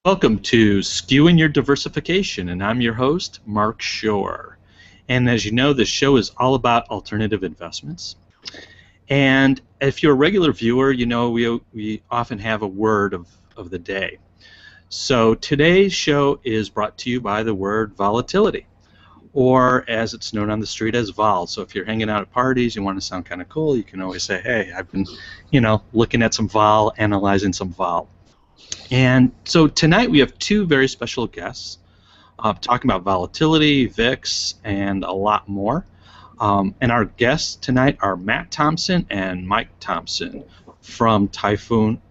Welcome to Skewing Your Diversification, and I'm your host, Mark Shore. And as you know, this show is all about alternative investments. And if you're a regular viewer, you know we often have a word of the day. So today's show is brought to you by the word volatility, or as it's known on the street as vol. So if you're hanging out at parties, you want to sound kind of cool, you can always say, hey, I've been, looking at some vol, analyzing some vol. And so tonight we have two very special guests talking about volatility, VIX, and a lot more. And our guests tonight are Matt Thompson and Mike Thompson from Typhoon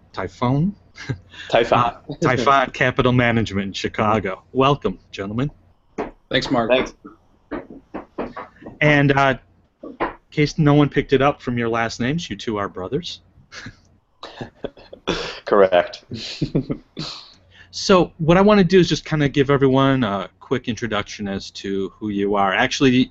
Capital Management in Chicago. Welcome, gentlemen. Thanks, Mark. Thanks. And in case no one picked it up from your last names, you two are brothers. Correct. So what I want to do is just kind of give everyone a quick introduction as to who you are. Actually,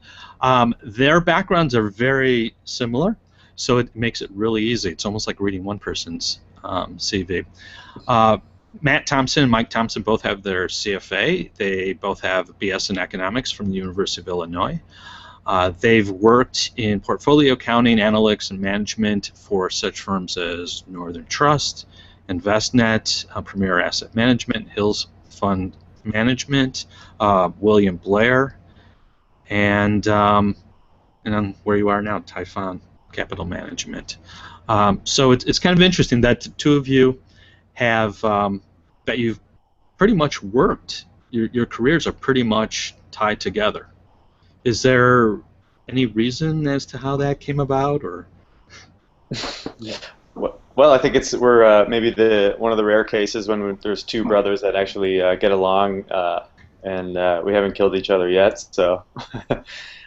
their backgrounds are very similar, so it makes it really easy. It's almost like reading one person's CV. Matt Thompson and Mike Thompson both have their CFA. They both have BS in economics from the University of Illinois. They've worked in portfolio accounting, analytics, and management for such firms as Northern Trust, InvestNet, Premier Asset Management, Hills Fund Management, William Blair, and on where you are now, Typhoon Capital Management. So it's kind of interesting that the two of you have that you've pretty much worked. Your careers are pretty much tied together. Is there any reason as to how that came about, or? Well, I think we're maybe one of the rare cases when there's two brothers that actually get along, and we haven't killed each other yet. So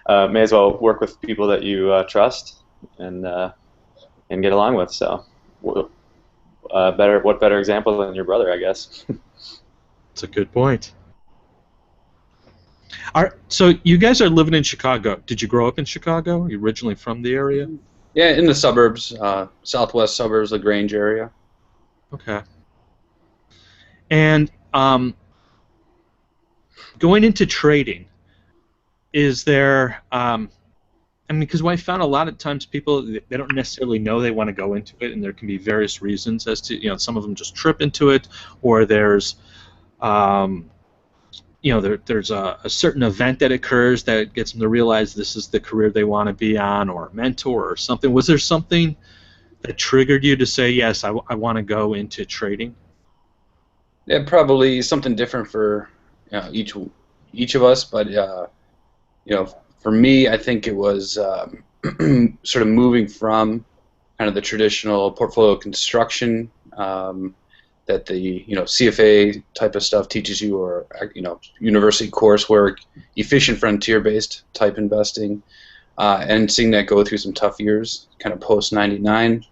may as well work with people that you trust and get along with. So what better example than your brother, I guess. That's a good point. So you guys are living in Chicago. Did you grow up in Chicago? Are you originally from the area? Yeah, in the suburbs, southwest suburbs, LaGrange area. Okay. And going into trading, is there? Because what I found a lot of times people they don't necessarily know they want to go into it, and there can be various reasons as to some of them just trip into it, or there's there's a certain event that occurs that gets them to realize this is the career they want to be on, or a mentor or something. Was there something that triggered you to say, yes, I want to go into trading? Yeah, probably something different for each of us, but for me, I think it was sort of moving from kind of the traditional portfolio construction that the CFA type of stuff teaches you, or university coursework, efficient frontier-based type investing, and seeing that go through some tough years, kind of post '99,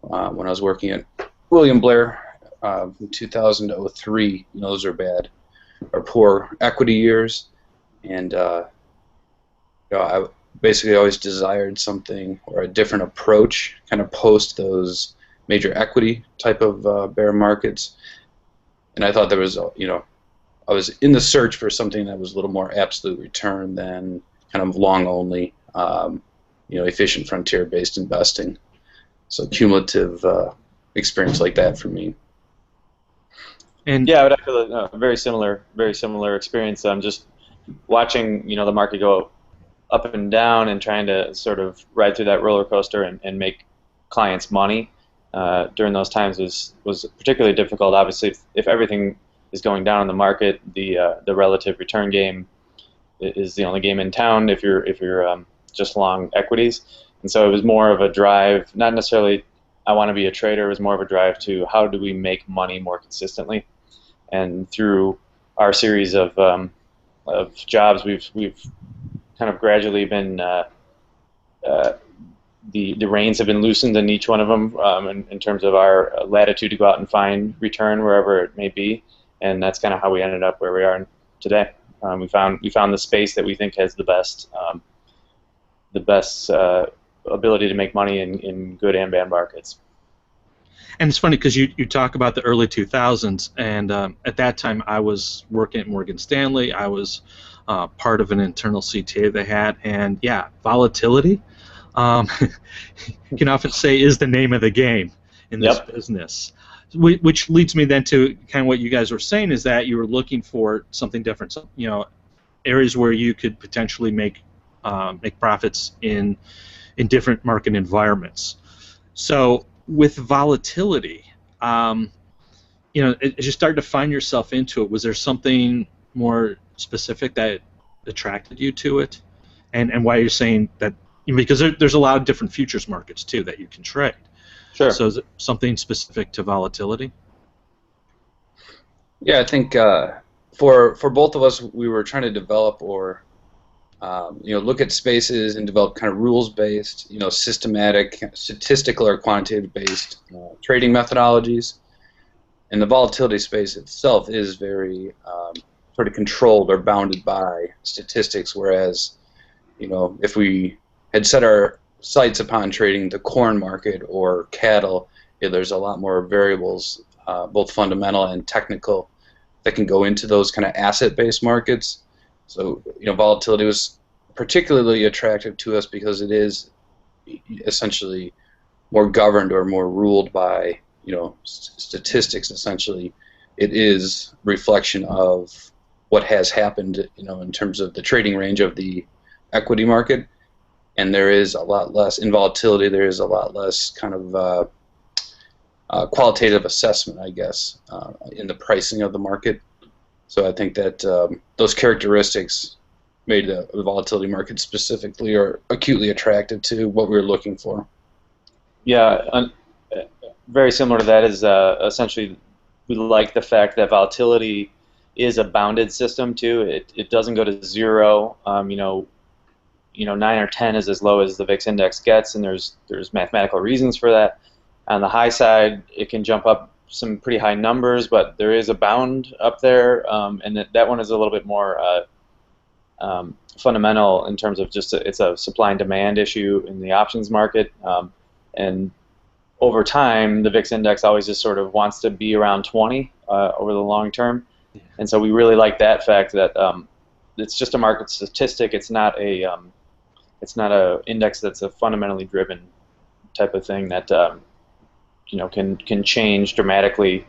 when I was working at William Blair from 2000 to 2003. Those are bad or poor equity years, and I basically always desired something or a different approach, kind of post those major equity type of bear markets, and I thought there was, I was in the search for something that was a little more absolute return than kind of long only, efficient frontier-based investing. So cumulative experience like that for me. And yeah, I would have a very similar experience. Just watching, the market go up and down and trying to sort of ride through that roller coaster and make clients money. During those times was particularly difficult. Obviously, if everything is going down in the market, the relative return game is the only game in town. If you're just long equities, and so it was more of a drive, not necessarily I want to be a trader. It was more of a drive to how do we make money more consistently, and through our series of jobs, we've kind of gradually been the reins have been loosened in each one of them in terms of our latitude to go out and find return wherever it may be, and that's kind of how we ended up where we are today. We found the space that we think has the best ability to make money in good and bad markets. And it's funny because you talk about the early 2000s, and at that time I was working at Morgan Stanley. I was part of an internal CTA they had, and yeah, volatility, um, you can often say, is the name of the game in this business. Which leads me then to kind of what you guys were saying, is that you were looking for something different, so, areas where you could potentially make profits in different market environments. So with volatility, as you started to find yourself into it, was there something more specific that attracted you to it, and why you're saying that? Because there's a lot of different futures markets too that you can trade. Sure. So is it something specific to volatility? Yeah, I think for both of us, we were trying to develop or look at spaces and develop kind of rules-based, systematic, statistical or quantitative-based trading methodologies. And the volatility space itself is very sort of controlled or bounded by statistics, whereas, if we had set our sights upon trading the corn market or cattle, there's a lot more variables, both fundamental and technical, that can go into those kind of asset-based markets. So, volatility was particularly attractive to us because it is essentially more governed or more ruled by, statistics. Essentially, it is reflection of what has happened, in terms of the trading range of the equity market. And there is a lot less, in volatility, there is a lot less kind of qualitative assessment, I guess, in the pricing of the market. So I think that those characteristics made the volatility market specifically or acutely attractive to what we were looking for. Yeah, very similar to that is essentially we like the fact that volatility is a bounded system too. It doesn't go to zero. 9 or 10 is as low as the VIX index gets, and there's mathematical reasons for that. On the high side, it can jump up some pretty high numbers, but there is a bound up there, and that one is a little bit more fundamental in terms of just it's a supply and demand issue in the options market, and over time, the VIX index always just sort of wants to be around 20 over the long term, and so we really like that fact that it's just a market statistic. It's not a index that's a fundamentally driven type of thing that can change dramatically,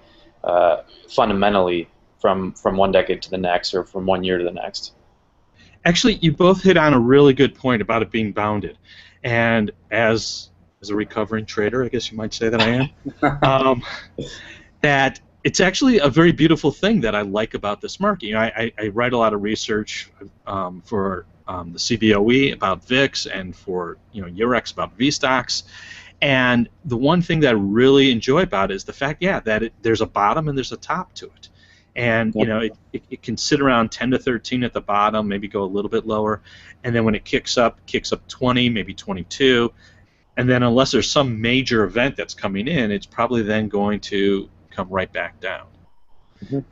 fundamentally from one decade to the next or from 1 year to the next. Actually, you both hit on a really good point about it being bounded, and as a recovering trader, I guess you might say that I am, that it's actually a very beautiful thing that I like about this market. I write a lot of research for the CBOE about VIX and for Eurex about V stocks, and the one thing that I really enjoy about it is the fact, that there's a bottom and there's a top to it, and it can sit around 10 to 13 at the bottom, maybe go a little bit lower, and then when it kicks up 20, maybe 22, and then unless there's some major event that's coming in, it's probably then going to come right back down.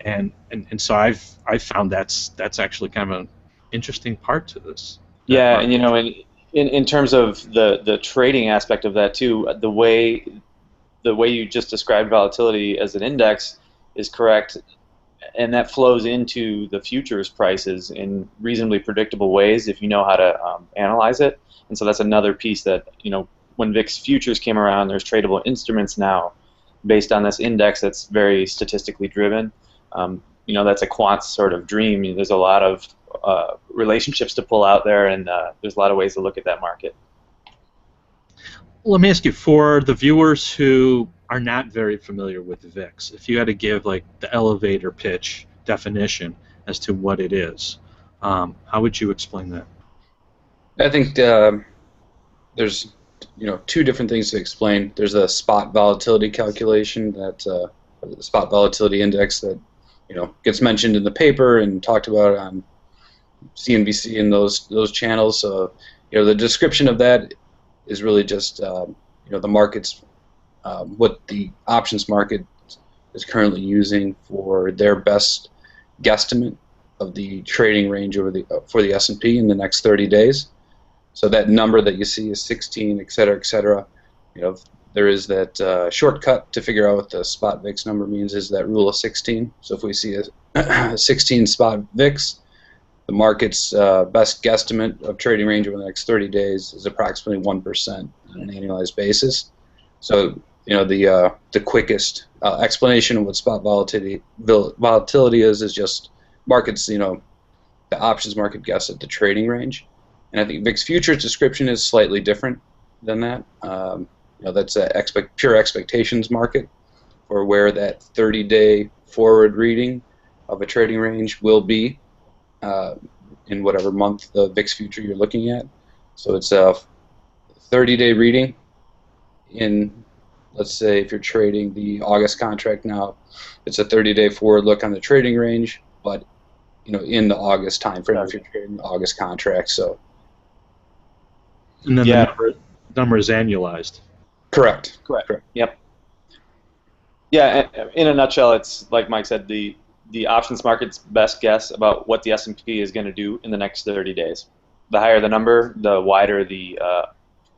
And so I've found that's actually kind of an interesting part to this. Yeah, and in terms of the trading aspect of that too, the way you just described volatility as an index is correct, and that flows into the futures prices in reasonably predictable ways if you know how to analyze it. And so that's another piece that when VIX futures came around, there's tradable instruments now based on this index that's very statistically driven. That's a quant sort of dream. There's a lot of relationships to pull out there, and there's a lot of ways to look at that market. Let me ask you, for the viewers who are not very familiar with VIX, if you had to give like the elevator pitch definition as to what it is, how would you explain that? I think there's two different things to explain. There's a spot volatility calculation, that the spot volatility index that gets mentioned in the paper and talked about on CNBC and those channels. So the description of that is really just the market's what the options market is currently using for their best guesstimate of the trading range for the S&P in the next 30 days. So that number that you see is 16, et cetera, et cetera. there is that shortcut to figure out what the spot VIX number means, is that rule of 16. So if we see a 16 spot VIX, the market's best guesstimate of trading range over the next 30 days is approximately 1% on an annualized basis. So the quickest explanation of what spot volatility is just markets, the options market guess at the trading range. And I think VIX futures description is slightly different than that. That's a pure expectations market for where that 30-day forward reading of a trading range will be in whatever month the VIX future you're looking at. So it's a 30-day reading in, let's say, if you're trading the August contract now, it's a 30-day forward look on the trading range, but in the August time frame if you're trading the August contract. So. And then the number is annualized. Correct. Yep. Yeah, in a nutshell, it's like Mike said, the options market's best guess about what the S&P is going to do in the next 30 days. The higher the number, the wider the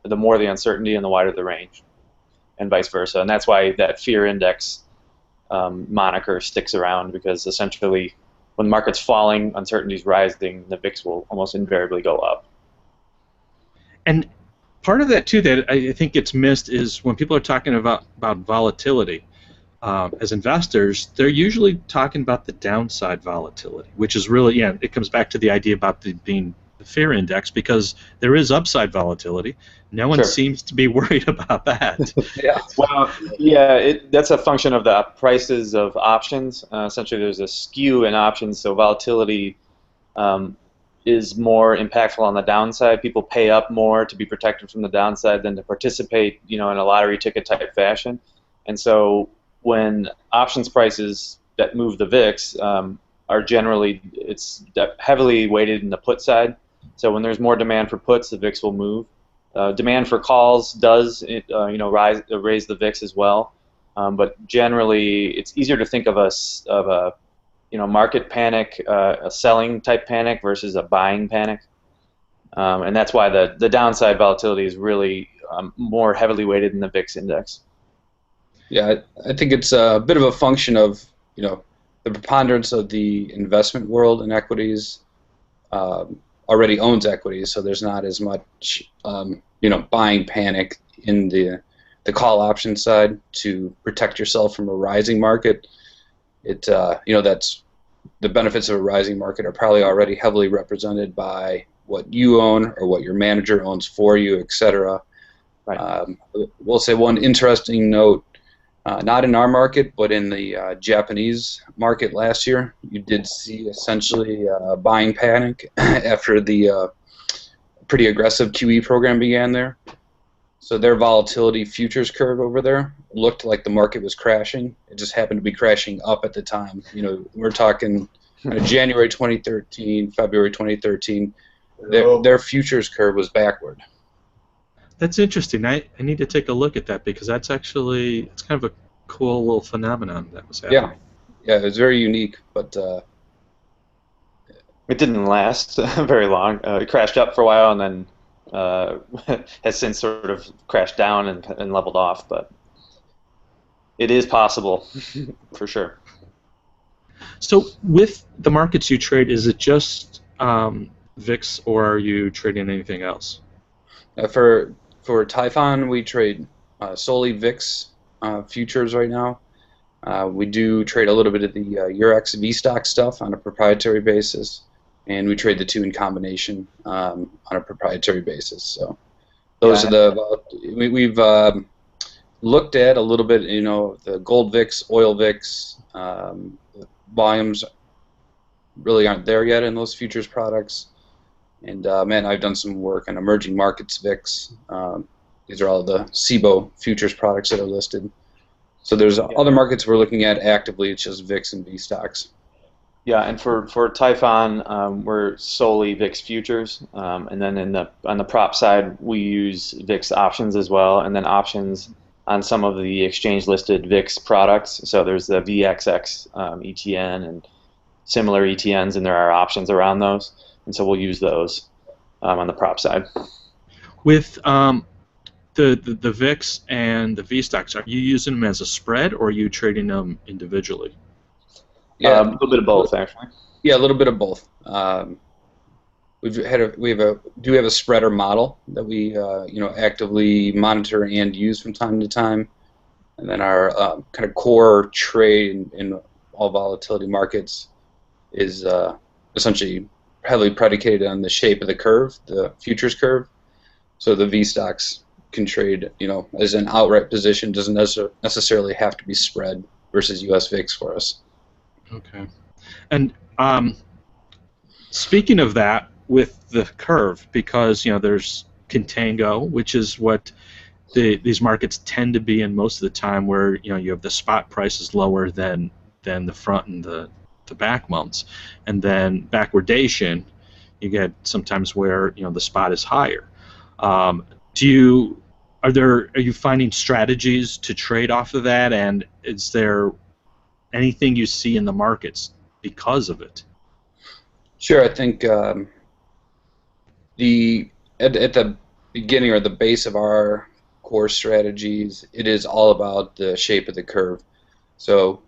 more the uncertainty and the wider the range, and vice versa. And that's why that fear index moniker sticks around, because essentially when the market's falling, uncertainty's rising, the VIX will almost invariably go up. And part of that, too, that I think gets missed is when people are talking about volatility. As investors, they're usually talking about the downside volatility, which is really, it comes back to the idea about being the fear index, because there is upside volatility. No one seems to be worried about that. That's a function of the prices of options. Essentially, there's a skew in options, so volatility is more impactful on the downside. People pay up more to be protected from the downside than to participate, in a lottery ticket type fashion. And so when options prices that move the VIX are generally, it's heavily weighted in the put side. So when there's more demand for puts, the VIX will move. Demand for calls does raise the VIX as well. But generally, it's easier to think of a market panic, a selling type panic versus a buying panic, and that's why the downside volatility is really more heavily weighted in the VIX index. Yeah, I think it's a bit of a function of the preponderance of the investment world in equities already owns equities, so there's not as much buying panic in the call option side to protect yourself from a rising market. That's the benefits of a rising market are probably already heavily represented by what you own or what your manager owns for you, etc. Right. We'll say one interesting note, not in our market, but in the Japanese market last year, you did see essentially a buying panic after the pretty aggressive QE program began there. So their volatility futures curve over there looked like the market was crashing. It just happened to be crashing up at the time. We're talking January 2013, February 2013. Their futures curve was backward. That's interesting. I need to take a look at that, because it's kind of a cool little phenomenon that was happening. Yeah, it was very unique, but it didn't last very long. It crashed up for a while and then has since sort of crashed down and leveled off, but it is possible for sure. So with the markets you trade, is it just VIX, or are you trading anything else? For Typhon, we trade solely VIX futures right now. We do trade a little bit of the Eurex VStock stuff on a proprietary basis, and we trade the two in combination on a proprietary basis. So those are we've looked at a little bit, the gold VIX, oil VIX, volumes really aren't there yet in those futures products. And I've done some work on emerging markets VIX. These are all the SIBO futures products that are listed. So there's other markets we're looking at actively. It's just VIX and V stocks. Yeah, and for Typhon, we're solely VIX futures, and then on the prop side, we use VIX options as well, and then options on some of the exchange-listed VIX products. So there's the VXX ETN and similar ETNs, and there are options around those, and so we'll use those on the prop side. With the VIX and the V stocks, are you using them as a spread, or are you trading them individually? Yeah, a little bit of both, actually. Yeah, a little bit of both. We have a spreader model that we actively monitor and use from time to time, and then our kind of core trade in all volatility markets is essentially heavily predicated on the shape of the curve, the futures curve. So the V stocks can trade, as an outright position, doesn't necessarily have to be spread versus U.S. VIX for us. Okay. And speaking of that, with the curve, because there's Contango, which is what these markets tend to be in most of the time, where you have the spot prices lower than the front and the back months, and then backwardation, you get sometimes where the spot is higher. Are you finding strategies to trade off of that, and is there anything you see in the markets because of it? Sure, I think at the beginning or the base of our core strategies, it is all about the shape of the curve. So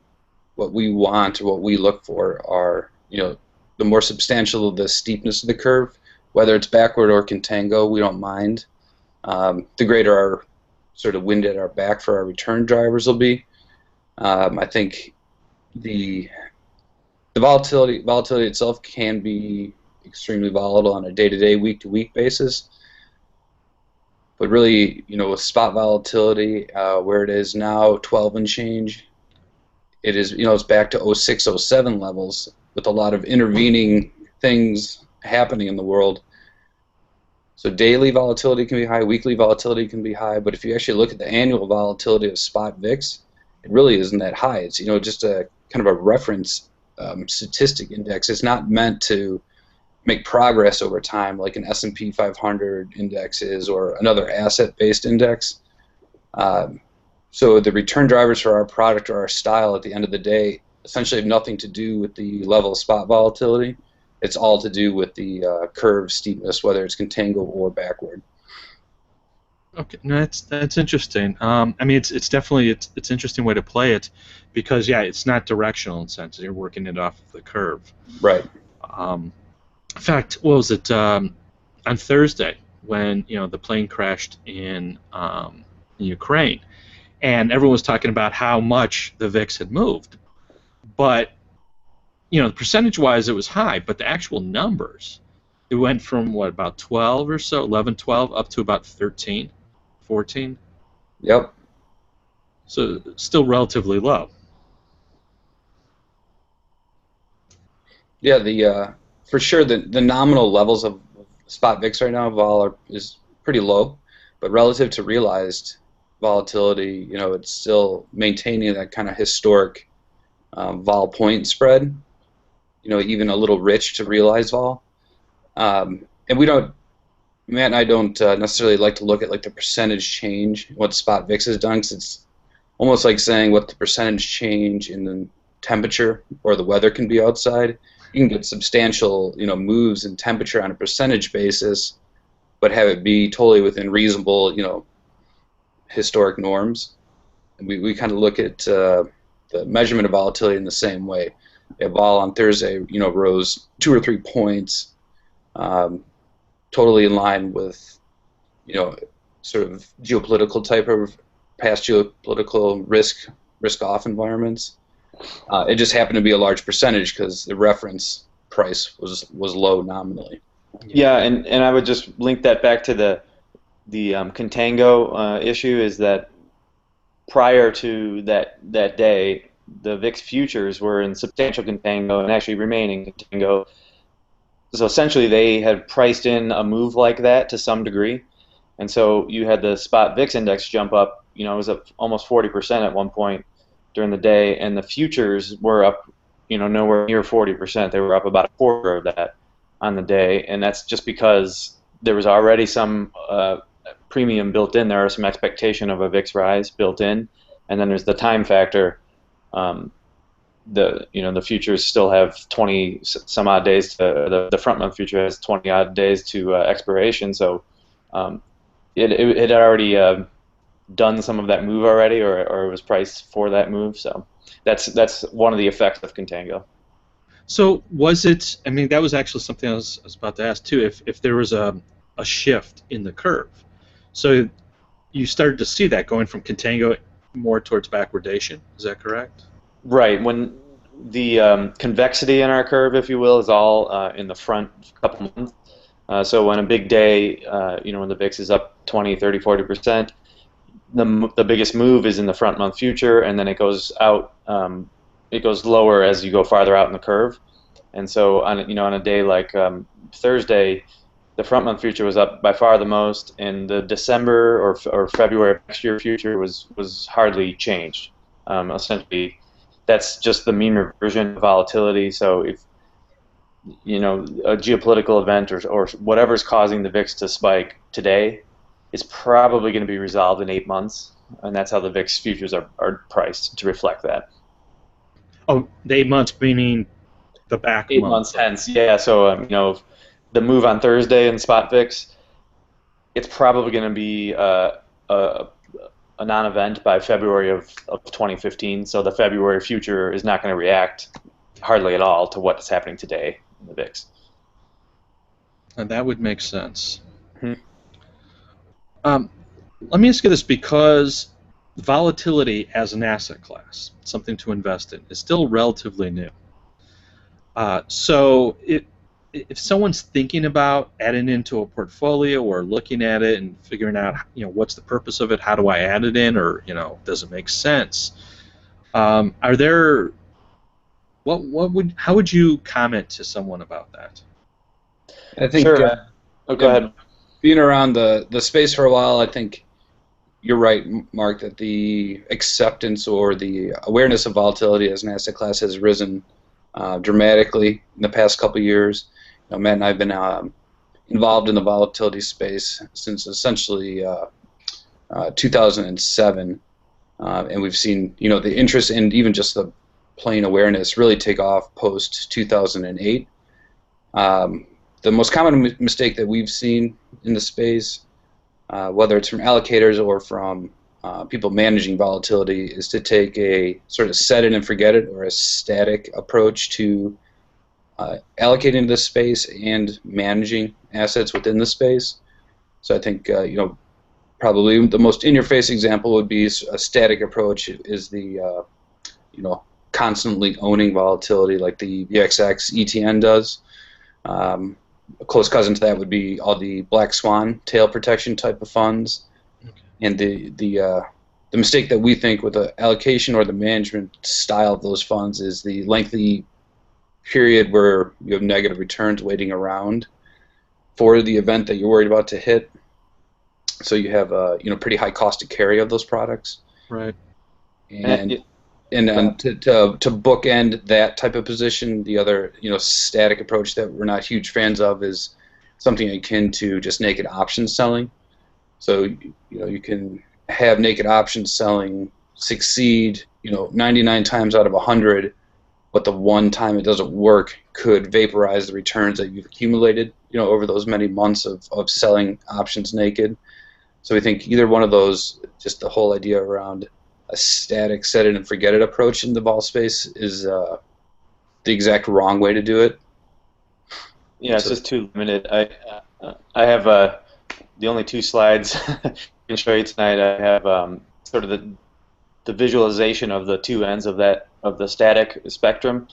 what we want, what we look for are, the more substantial the steepness of the curve, whether it's backward or contango, we don't mind. The greater our sort of wind at our back for our return drivers will be. I think the volatility itself can be extremely volatile on a day-to-day, week-to-week basis. But really, with spot volatility, where it is now 12 and change, it is, it's back to 06, 07 levels with a lot of intervening things happening in the world. So daily volatility can be high, weekly volatility can be high, but if you actually look at the annual volatility of spot VIX, it really isn't that high. It's just a kind of a reference statistic index. It's not meant to make progress over time like an S&P 500 index is, or another asset-based index. So the return drivers for our product or our style at the end of the day essentially have nothing to do with the level of spot volatility. It's all to do with the curve steepness, whether it's contango or backward. Okay, no, that's interesting. I mean, it's definitely it's an interesting way to play it, because it's not directional in a sense. You're working it off of the curve. Right. In fact, what was it on Thursday when the plane crashed in Ukraine, and everyone was talking about how much the VIX had moved, but percentage-wise it was high, but the actual numbers, it went from about 12 or so, 11, 12, up to about 13, 14. Yep. So still relatively low. Yeah, for sure the nominal levels of spot VIX right now is pretty low, but relative to realized volatility, it's still maintaining that kind of historic vol point spread. Even a little rich to realized vol. And Matt and I don't necessarily like to look at like the percentage change, what spot VIX has done, because it's almost like saying what the percentage change in the temperature or the weather can be outside. You can get substantial, moves in temperature on a percentage basis, but have it be totally within reasonable, historic norms. And we kind of look at the measurement of volatility in the same way. Vol on Thursday, rose 2 or 3 points, totally in line with, sort of geopolitical type of past geopolitical risk-off environments. It just happened to be a large percentage because the reference price was low nominally. Yeah, and I would just link that back to the Contango issue, is that prior to that day, the VIX futures were in substantial contango and actually remaining contango. So essentially they had priced in a move like that to some degree. And so you had the spot VIX index jump up, it was up almost 40% at one point during the day, and the futures were up, nowhere near 40%. They were up about a quarter of that on the day, and that's just because there was already some premium built in there, or some expectation of a VIX rise built in, and then there's the time factor. The futures still have 20 some odd days to the front month future has 20 odd days to expiration. So it had already done some of that move already, or it was priced for that move. So that's one of the effects of Contango. So was it? I mean, that was actually something I was about to ask too. If there was a shift in the curve, so you started to see that going from Contango more towards backwardation. Is that correct? Right. When the convexity in our curve, if you will, is all in the front couple months. So when a big day, when the VIX is up 20, 30, 40%, the biggest move is in the front month future, and then it goes out. It goes lower as you go farther out in the curve. And so on a day like Thursday, the front month future was up by far the most, and the December or February of next year future was hardly changed. Essentially, that's just the mean reversion of volatility. So if a geopolitical event or whatever's causing the VIX to spike today is probably going to be resolved in 8 months, and that's how the VIX futures are priced to reflect that. Oh, the 8 months meaning the back 8 month. months hence, yeah. So the move on Thursday in spot VIX, it's probably going to be a non-event by February of 2015. So the February future is not going to react hardly at all to what's happening today in the VIX. And that would make sense. Mm-hmm. Let me ask you this, because volatility as an asset class, something to invest in, is still relatively new. So if someone's thinking about adding into a portfolio or looking at it and figuring out, what's the purpose of it, how do I add it in, or does it make sense? Are there how would you comment to someone about that? I think. Sure. Go ahead. Being around the space for a while, I think you're right, Mark, that the acceptance or the awareness of volatility as an asset class has risen dramatically in the past couple of years. Matt and I have been involved in the volatility space since essentially 2007, and we've seen the interest and even just the plain awareness really take off post 2008. The most common mistake that we've seen in the space, whether it's from allocators or from people managing volatility, is to take a sort of set it and forget it or a static approach to allocating this space and managing assets within the space. So I think probably the most in-your-face example would be a static approach is the constantly owning volatility like the VXX ETN does. A close cousin to that would be all the black swan tail protection type of funds. Okay. And the mistake that we think with the allocation or the management style of those funds is the lengthy period where you have negative returns waiting around for the event that you're worried about to hit. So you have pretty high cost to carry of those products. Right. And to bookend that type of position, the other static approach that we're not huge fans of is something akin to just naked option selling. So you can have naked option selling succeed 99 times out of 100, but the one time it doesn't work could vaporize the returns that you've accumulated over those many months of selling options naked. So we think either one of those, just the whole idea around a static set it and forget it approach in the vol space is the exact wrong way to do it. Yeah, it's just too limited. I have the only 2 slides I can show you tonight. I have sort of the visualization of the 2 ends of the static spectrum.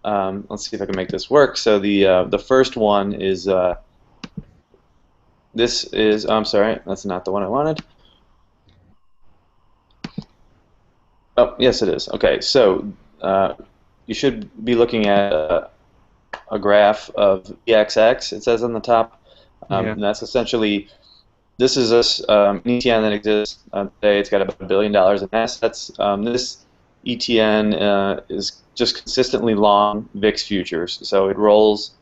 Let's see if I can make this work. So the first one is this is. I'm sorry, that's not the one I wanted. Oh, yes, it is. Okay, so you should be looking at a graph of VXX, it says on the top. And that's essentially, this is an ETN that exists today. It's got about $1 billion in assets. This ETN is just consistently long VIX futures. So it rolls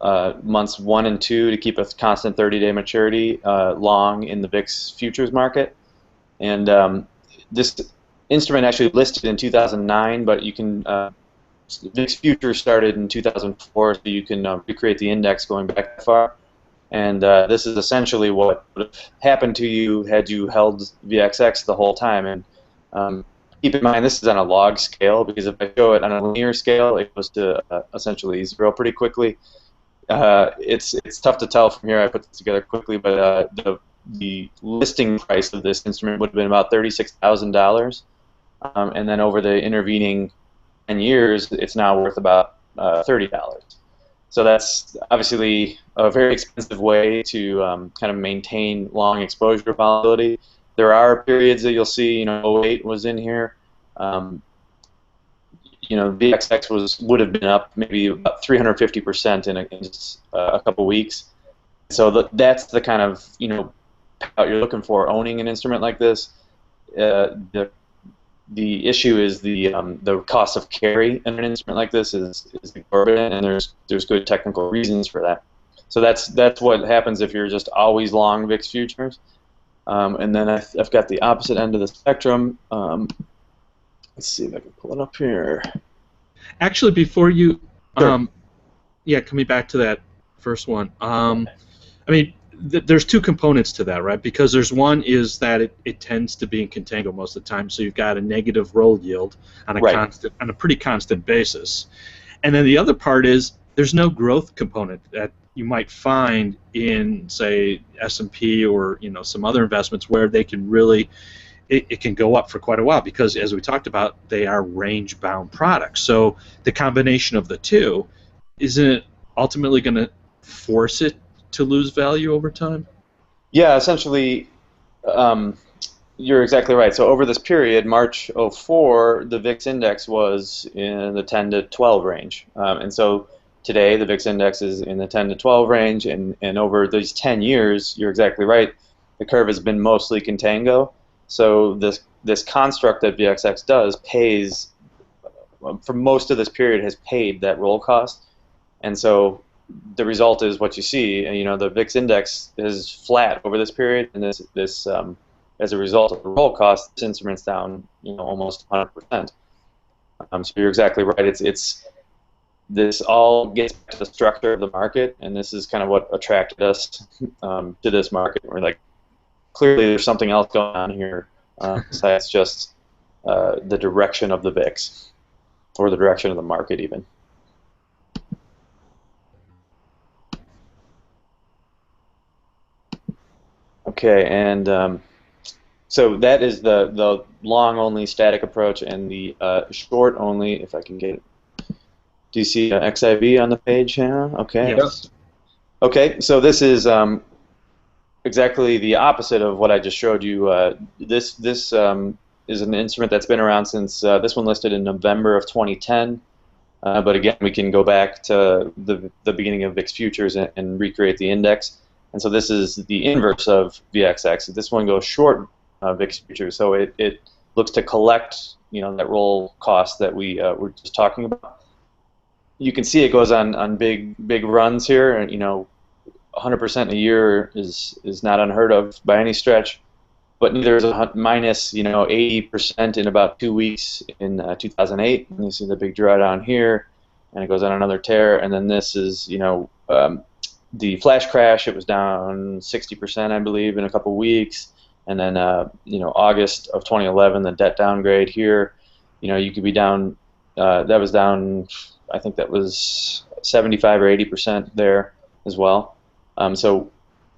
months 1 and 2 to keep a constant 30-day maturity long in the VIX futures market. And this instrument actually listed in 2009, but you can VIX futures started in 2004, so you can recreate the index going back that far. And this is essentially what would have happened to you had you held VXX the whole time. And keep in mind, this is on a log scale, because if I show it on a linear scale, it goes to essentially 0 pretty quickly. It's tough to tell from here. I put this together quickly, but the listing price of this instrument would have been about $36,000, and then over the intervening 10 years, it's now worth about $30. So that's obviously a very expensive way to kind of maintain long exposure to volatility. There are periods that you'll see, you know, '08 was in here. You know, VXX would have been up maybe about 350% in just a couple weeks. So that's the kind of, you know, payout you're looking for owning an instrument like this. The issue is the cost of carry in an instrument like this is exorbitant, and there's good technical reasons for that. So that's what happens if you're just always long VIX futures. And then I've got the opposite end of the spectrum. Let's see if I can pull it up here. Actually, before you, Sure. yeah, coming back to that first one, I mean, there's two components to that, right? Because there's one is that it tends to be in contango most of the time, so you've got a negative roll yield on a pretty constant basis, and then the other part is there's no growth component that you might find in, say, S&P or, you know, some other investments where they can really it can go up for quite a while, because as we talked about, they are range bound products. So the combination of the two, isn't it ultimately going to force it to lose value over time? Yeah, essentially, you're exactly right. So over this period, March '04, the VIX index was in the 10 to 12 range, and so today the VIX index is in the 10 to 12 range, and over these 10 years, you're exactly right, the curve has been mostly contango. So this construct that VXX does pays, for most of this period, has paid that roll cost, and so the result is what you see. You know, the VIX index is flat over this period, and this as a result of the roll cost, this instrument's down, you know, almost 100%. So you're exactly right. This all gets back to the structure of the market, and this is kind of what attracted us to this market. We're like, clearly there's something else going on here besides just the direction of the VIX, or the direction of the market even. Okay, and so that is the long-only static approach, and the short-only, if I can get it. Do you see XIV on the page here? Okay. Yes. Okay, so this is exactly the opposite of what I just showed you. This is an instrument that's been around since this one listed in November of 2010. But again, we can go back to the beginning of VIX futures and recreate the index. And so this is the inverse of VXX. This one goes short VIX futures, so it looks to collect, you know, that roll cost that we were just talking about. You can see it goes on big runs here, and, you know, 100% a year is not unheard of by any stretch, but neither is minus, you know, 80% in about 2 weeks in 2008. And you see the big drawdown here, and it goes on another tear, and then this is, you know, the flash crash. It was down 60%, I believe, in a couple weeks, and then you know, August of 2011, the debt downgrade here. You know, you could be down. That was down. I think that was 75 or 80% there as well. So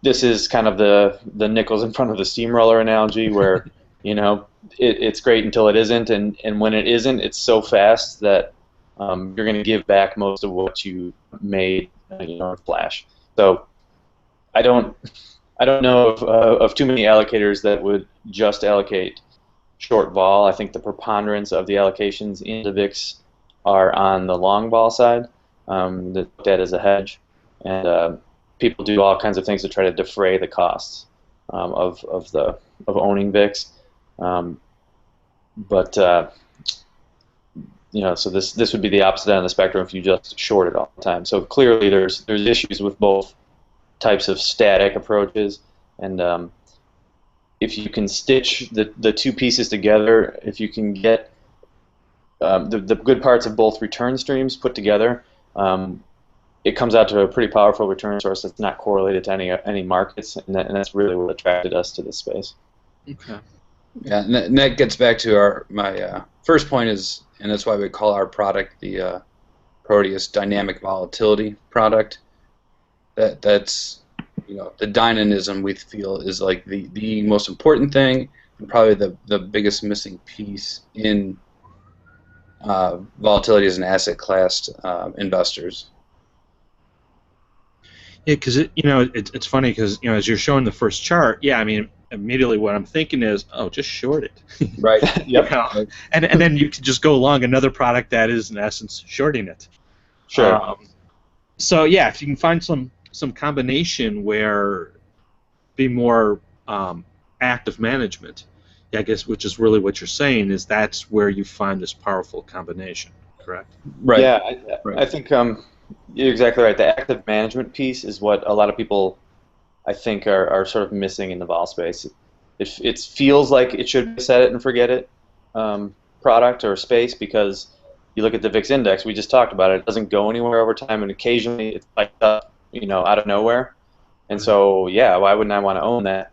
this is kind of the nickels in front of the steamroller analogy, where, you know, it's great until it isn't, and when it isn't, it's so fast that you're going to give back most of what you made, you know, in flash. So I don't know of too many allocators that would just allocate short vol. I think the preponderance of the allocations in the VIX are on the long vol side, looked at as a hedge, and people do all kinds of things to try to defray the costs of owning VIX. But you know, so this would be the opposite end of the spectrum if you just short it all the time. So clearly there's issues with both types of static approaches, and if you can stitch the two pieces together, if you can get the good parts of both return streams put together, it comes out to a pretty powerful return source that's not correlated to any markets, and that's really what attracted us to this space. Okay. Yeah, and that gets back to my first point is, and that's why we call our product the Proteus Dynamic Volatility product. That's the dynamism we feel is like the most important thing, and probably the biggest missing piece in volatility as an asset class investors. Yeah, because it's funny because as you're showing the first chart, yeah, I mean immediately what I'm thinking is, oh, just short it. Right. Yep. And then you could just go along another product that is in essence shorting it. Sure. So yeah, if you can find some combination where be more active management, yeah, I guess, which is really what you're saying, is that's where you find this powerful combination, correct? Right. Yeah, I think you're exactly right. The active management piece is what a lot of people, I think, are sort of missing in the vol space. It feels like it should be set it and forget it product or space, because you look at the VIX index, we just talked about it. It doesn't go anywhere over time, and occasionally it's spiked up, out of nowhere. And so, yeah, why wouldn't I want to own that?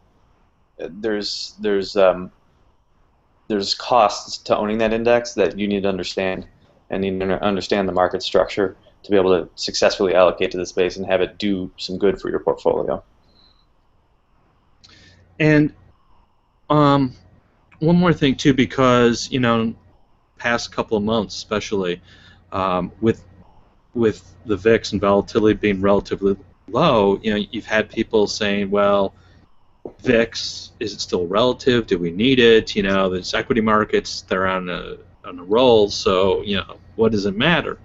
There's costs to owning that index that you need to understand, and you need to understand the market structure to be able to successfully allocate to the space and have it do some good for your portfolio. And one more thing too, because past couple of months, especially with the VIX and volatility being relatively low, you've had people saying, well, VIX, is it still relative? Do we need it? There's equity markets, they're on a roll, so what does it matter?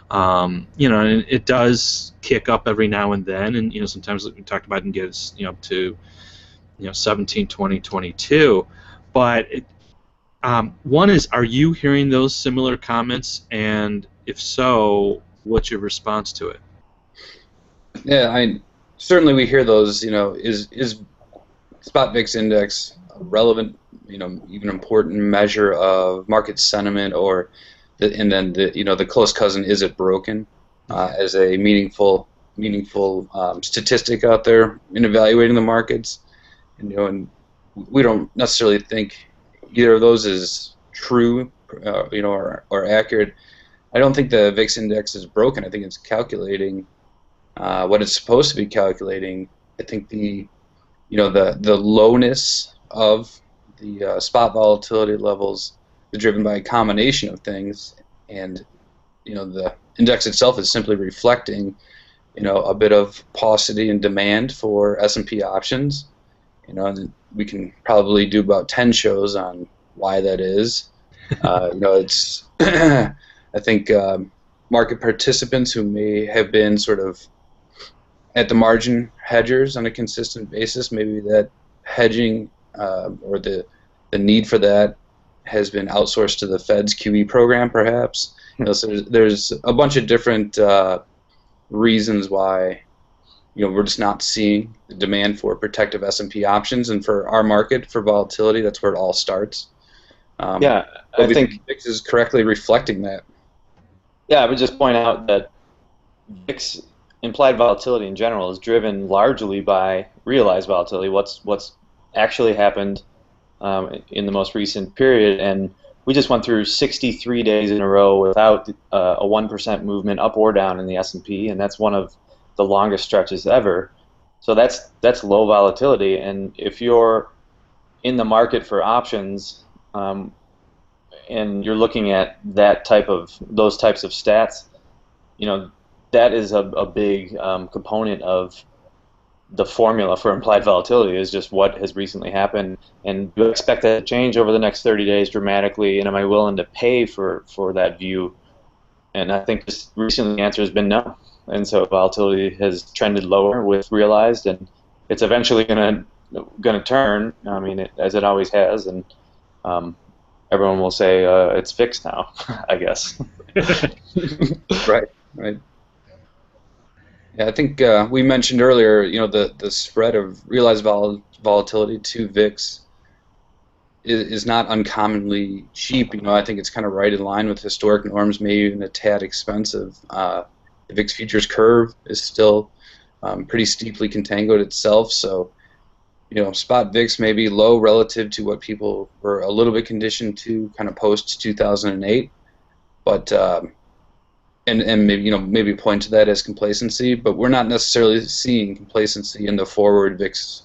And it does kick up every now and then, and sometimes we talked about it gets up to 17, 20, 22. But one is, are you hearing those similar comments? And if so, what's your response to it? Yeah, certainly we hear those. Is spot VIX index a relevant, even important measure of market sentiment, and then the close cousin, is it broken, as a meaningful statistic out there in evaluating the markets, and we don't necessarily think either of those is true, or accurate. I don't think the VIX index is broken. I think it's calculating what it's supposed to be calculating. I think the lowness of the spot volatility levels is driven by a combination of things, and the index itself is simply reflecting a bit of paucity and demand for S&P options. And we can probably do about 10 shows on why that is. It's I think market participants who may have been sort of at the margin hedgers on a consistent basis, maybe that hedging or the need for that has been outsourced to the Fed's QE program, perhaps. So there's a bunch of different reasons why we're just not seeing the demand for protective S&P options, and for our market for volatility, that's where it all starts. Yeah, I think VIX is correctly reflecting that. Yeah, I would just point out that VIX implied volatility in general is driven largely by realized volatility, what's actually happened in the most recent period, and we just went through 63 days in a row without a 1% movement up or down in the S&P, and that's one of the longest stretches ever. So that's low volatility, and if you're in the market for options and you're looking at those types of stats, that is a big component of the formula for implied volatility, is just what has recently happened, and do I expect that to change over the next 30 days dramatically, and am I willing to pay for that view? And I think just recently the answer has been no, and so volatility has trended lower with realized, and it's eventually going to turn, as it always has, and everyone will say it's fixed now, I guess. Right. Yeah, I think we mentioned earlier, the spread of realized volatility to VIX is not uncommonly cheap. I think it's kind of right in line with historic norms, maybe even a tad expensive. The VIX futures curve is still pretty steeply contangoed itself, so spot VIX may be low relative to what people were a little bit conditioned to kind of post 2008, but and maybe point to that as complacency, but we're not necessarily seeing complacency in the forward VIX,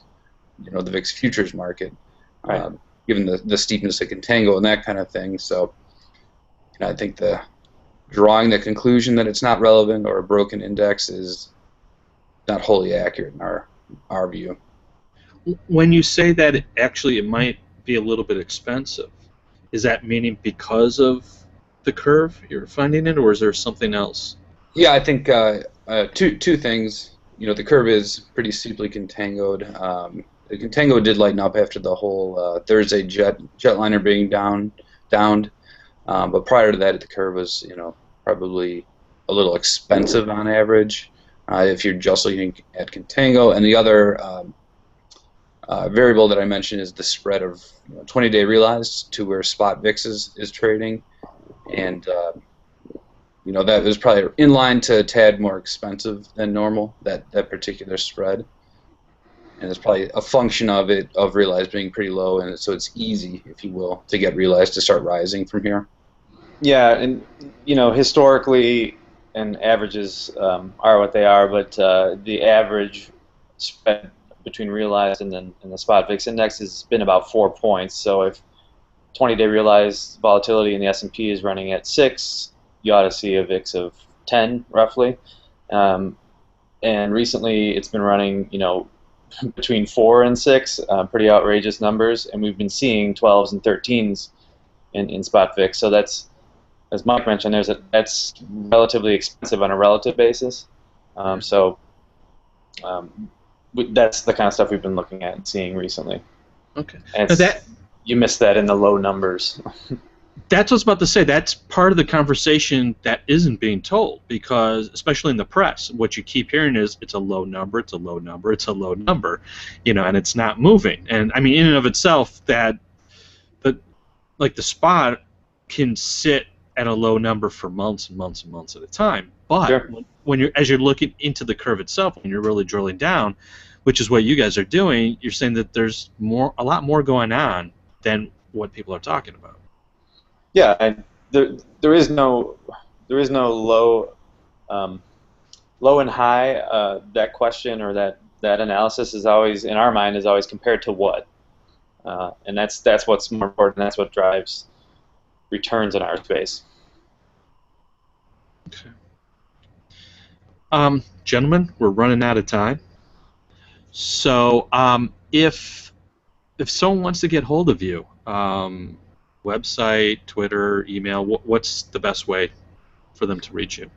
the VIX futures market, right. Given the steepness of contango and that kind of thing. So I think drawing the conclusion that it's not relevant or a broken index is not wholly accurate in our view. When you say that it might be a little bit expensive, is that meaning because of the curve you're finding it, or is there something else? Yeah, I think two things. The curve is pretty steeply contangoed. The contango did lighten up after the whole Thursday jetliner being downed, but prior to that, the curve was probably a little expensive on average if you're just looking at contango. And the other variable that I mentioned is the spread of 20-day realized to where spot VIX is trading, and that was probably in line to a tad more expensive than normal, that particular spread, and it's probably a function of realized being pretty low, and so it's easy, if you will, to get realized to start rising from here. Yeah, and historically, and averages are what they are, but the average spread between realized and the spot VIX index has been about 4 points. So if 20-day realized volatility in the S&P is running at 6, you ought to see a VIX of 10 roughly. And recently it's been running between 4 and 6, pretty outrageous numbers, and we've been seeing 12s and 13s in spot VIX. So that's, as Mike mentioned, that's relatively expensive on a relative basis. That's the kind of stuff we've been looking at and seeing recently. Okay. And you missed that in the low numbers. That's what I was about to say. That's part of the conversation that isn't being told, because especially in the press, what you keep hearing is it's a low number, it's a low number, it's a low number, and it's not moving. And I mean, in and of itself, the spot can sit at a low number for months and months and months at a time. But sure, as you're looking into the curve itself, when you're really drilling down, which is what you guys are doing, you're saying that there's a lot more going on than what people are talking about. Yeah, and there is no low and high. That question or that analysis is always, in our mind, is always compared to what, and that's what's more important. That's what drives returns in our space. Okay. Gentlemen, we're running out of time. So if someone wants to get hold of you, website, Twitter, email, what's the best way for them to reach you?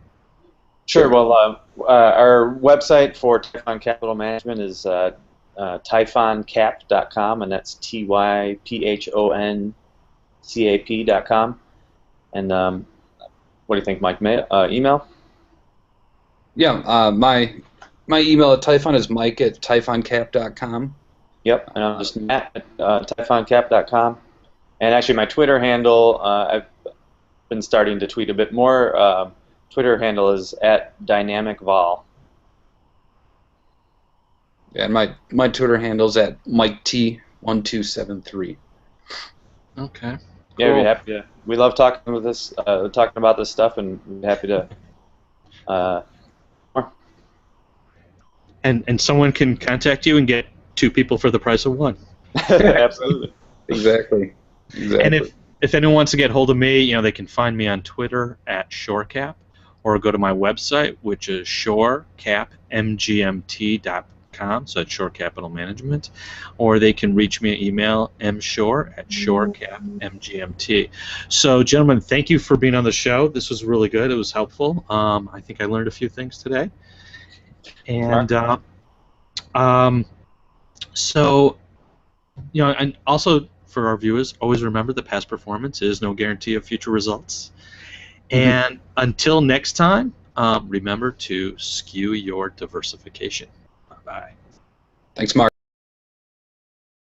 Sure. Well, our website for Typhon Capital Management is typhoncap.com, and that's typhoncap.com. And what do you think, Mike? Email? Yeah, my email at Typhon is mike@typhoncap.com. Yep, and I'm just Matt at typhoncap.com. And actually, my Twitter handle, I've been starting to tweet a bit more. Twitter handle is @dynamicvol. Yeah, and my Twitter handle's at MikeT1273. Okay. Yeah, cool. we'd be happy to. We love talking about this stuff, and we'd be happy to. And someone can contact you and get 2 people for the price of 1. Absolutely. Exactly. And if anyone wants to get hold of me, they can find me on Twitter at ShoreCap, or go to my website, which is shorecapmgmt.com, so that's Shore Capital Management, or they can reach me at email mshore@shorecapmgmt. So, gentlemen, thank you for being on the show. This was really good. It was helpful. I think I learned a few things today. And so, and also for our viewers, always remember that past performance is no guarantee of future results. And until next time, remember to skew your diversification. Bye-bye. Thanks, Mark.